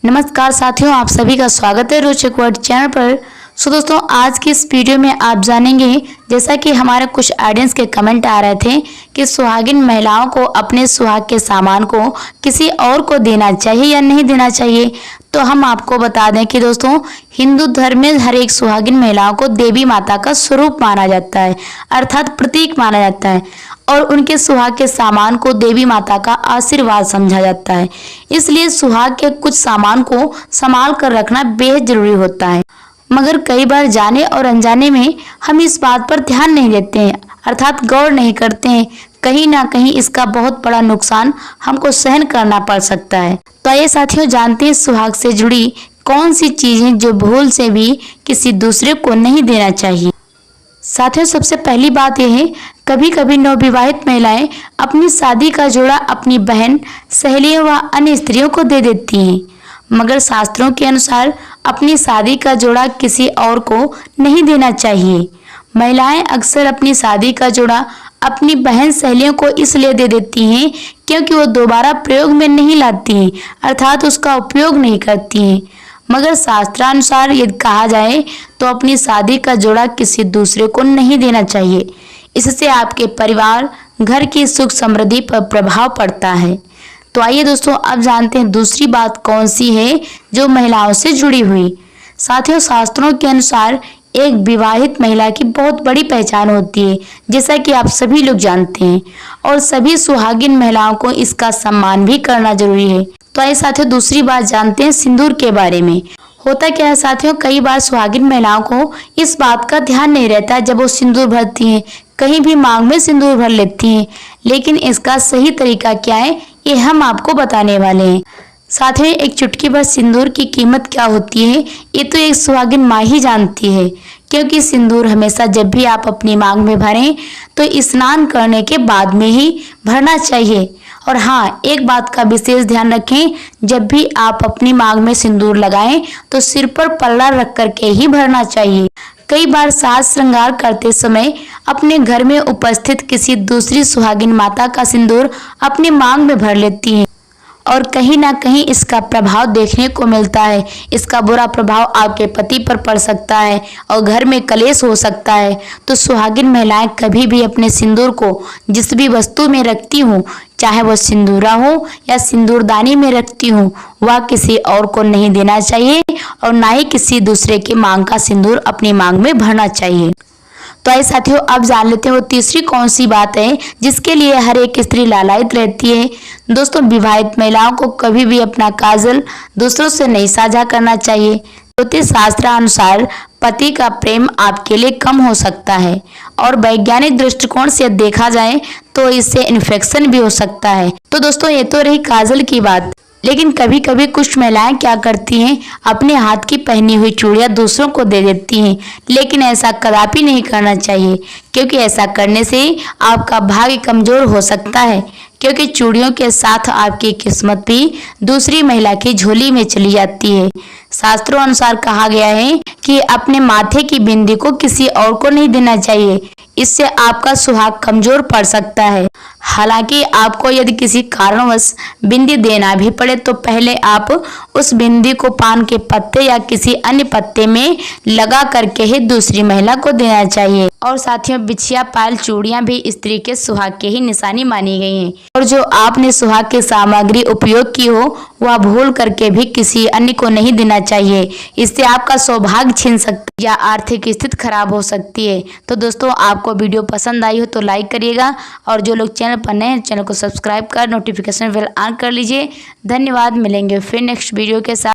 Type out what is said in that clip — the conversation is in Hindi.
नमस्कार साथियों, आप सभी का स्वागत है रोचक वर्ड चैनल पर। दोस्तों, आज की इस वीडियो में आप जानेंगे, जैसा कि हमारे कुछ ऑडियंस के कमेंट आ रहे थे कि सुहागिन महिलाओं को अपने सुहाग के सामान को किसी और को देना चाहिए या नहीं देना चाहिए। तो हम आपको बता दें कि दोस्तों, हिंदू धर्म में हर एक सुहागिन महिलाओं को देवी माता का स्वरूप माना जाता है, अर्थात प्रतीक माना जाता है, और उनके सुहाग के सामान को देवी माता का आशीर्वाद समझा जाता है। इसलिए सुहाग के कुछ सामान को संभाल कर रखना बेहद जरूरी होता है। मगर कई बार जाने और अनजाने में हम इस बात पर ध्यान नहीं देते हैं, अर्थात गौर नहीं करते हैं। कहीं ना कहीं इसका बहुत बड़ा नुकसान हमको सहन करना पड़ सकता है। तो आइए साथियों, जानते हैं सुहाग से जुड़ी कौन सी चीजें जो भूल से भी किसी दूसरे को नहीं देना चाहिए। साथियों, सबसे पहली बात यह है, कभी कभी नवविवाहित महिलाएं अपनी शादी का जोड़ा अपनी बहन, सहेलियों व अन्य स्त्रियों को दे देती हैं, मगर शास्त्रों के अनुसार अपनी शादी का जोड़ा किसी और को नहीं देना चाहिए। महिलाएं अक्सर अपनी शादी का जोड़ा अपनी बहन, सहेलियों को इसलिए दे देती हैं क्योंकि वो दोबारा प्रयोग में नहीं लाती हैं, अर्थात उसका उपयोग नहीं करती हैं। मगर शास्त्रानुसार यदि कहा जाए तो अपनी शादी का जोड़ा किसी दूसरे को नहीं देना चाहिए। इससे आपके परिवार, घर की सुख समृद्धि पर प्रभाव पड़ता है। तो आइए दोस्तों, अब जानते हैं दूसरी बात कौन सी है जो महिलाओं से जुड़ी हुई। साथियों, शास्त्रों के अनुसार एक विवाहित महिला की बहुत बड़ी पहचान होती है, जैसा कि आप सभी लोग जानते हैं, और सभी सुहागिन महिलाओं को इसका सम्मान भी करना जरूरी है। तो आइए साथियों, दूसरी बात जानते हैं सिंदूर के बारे में। होता क्या है साथियों, कई बार सुहागिन महिलाओं को इस बात का ध्यान नहीं रहता जब वो सिंदूर भरती हैं, कहीं भी मांग में सिंदूर भर लेती हैं। लेकिन इसका सही तरीका क्या है, ये हम आपको बताने वाले हैं। साथियों, एक चुटकी भर सिंदूर की कीमत क्या होती है, ये तो एक सुहागिन माँ ही जानती है, क्योंकि सिंदूर हमेशा जब भी आप अपनी मांग में भरें तो स्नान करने के बाद में ही भरना चाहिए। और हाँ, एक बात का विशेष ध्यान रखें, जब भी आप अपनी मांग में सिंदूर लगाएं तो सिर पर पल्ला रख करके ही भरना चाहिए। कई बार साज श्रृंगार करते समय अपने घर में उपस्थित किसी दूसरी सुहागिन माता का सिंदूर अपनी मांग में भर लेती हैं, और कहीं ना कहीं इसका प्रभाव देखने को मिलता है। इसका बुरा प्रभाव आपके पति पर पड़ सकता है और घर में कलेश हो सकता है। तो सुहागिन महिलाएं कभी भी अपने सिंदूर को जिस भी वस्तु में रखती हूँ, चाहे वो सिंदूरा हो या सिंदूरदानी में रखती हूँ, वह किसी और को नहीं देना चाहिए, और ना ही किसी दूसरे की मांग का सिंदूर अपनी मांग में भरना चाहिए। तो आइए साथियों, अब जान लेते हैं वो तीसरी कौन सी बात है जिसके लिए हर एक स्त्री लालायित रहती है। दोस्तों, विवाहित महिलाओं को कभी भी अपना काजल दूसरों से नहीं साझा करना चाहिए। ज्योतिष शास्त्र अनुसार पति का प्रेम आपके लिए कम हो सकता है, और वैज्ञानिक दृष्टिकोण से देखा जाए तो इससे इन्फेक्शन भी हो सकता है। तो दोस्तों, ये तो रही काजल की बात। लेकिन कभी कभी कुछ महिलाएं क्या करती हैं, अपने हाथ की पहनी हुई चूड़ियां दूसरों को दे देती हैं। लेकिन ऐसा कदापि नहीं करना चाहिए, क्योंकि ऐसा करने से आपका भाग्य कमजोर हो सकता है, क्योंकि चूड़ियों के साथ आपकी किस्मत भी दूसरी महिला की झोली में चली जाती है। शास्त्रों अनुसार कहा गया है कि अपने माथे की बिंदी को किसी और को नहीं देना चाहिए, इससे आपका सुहाग कमजोर पड़ सकता है। हालांकि आपको यदि किसी कारणवश बिंदी देना भी पड़े तो पहले आप उस बिंदी को पान के पत्ते या किसी अन्य पत्ते में लगा करके ही दूसरी महिला को देना चाहिए। और साथियों, बिछिया, पायल, चूड़ियां भी स्त्री के सुहाग के ही निशानी मानी गई हैं, और जो आपने सुहाग की सामग्री उपयोग की हो वह भूल करके भी किसी अन्य को नहीं देना चाहिए। इससे आपका सौभाग्य छिन सकता है या आर्थिक स्थिति खराब हो सकती है। तो दोस्तों, आपको वीडियो पसंद आई हो तो लाइक करिएगा, और जो लोग चैनल पर नए हैं चैनल को सब्सक्राइब कर नोटिफिकेशन बेल ऑन कर लीजिए। धन्यवाद। मिलेंगे फिर नेक्स्ट वीडियो के साथ।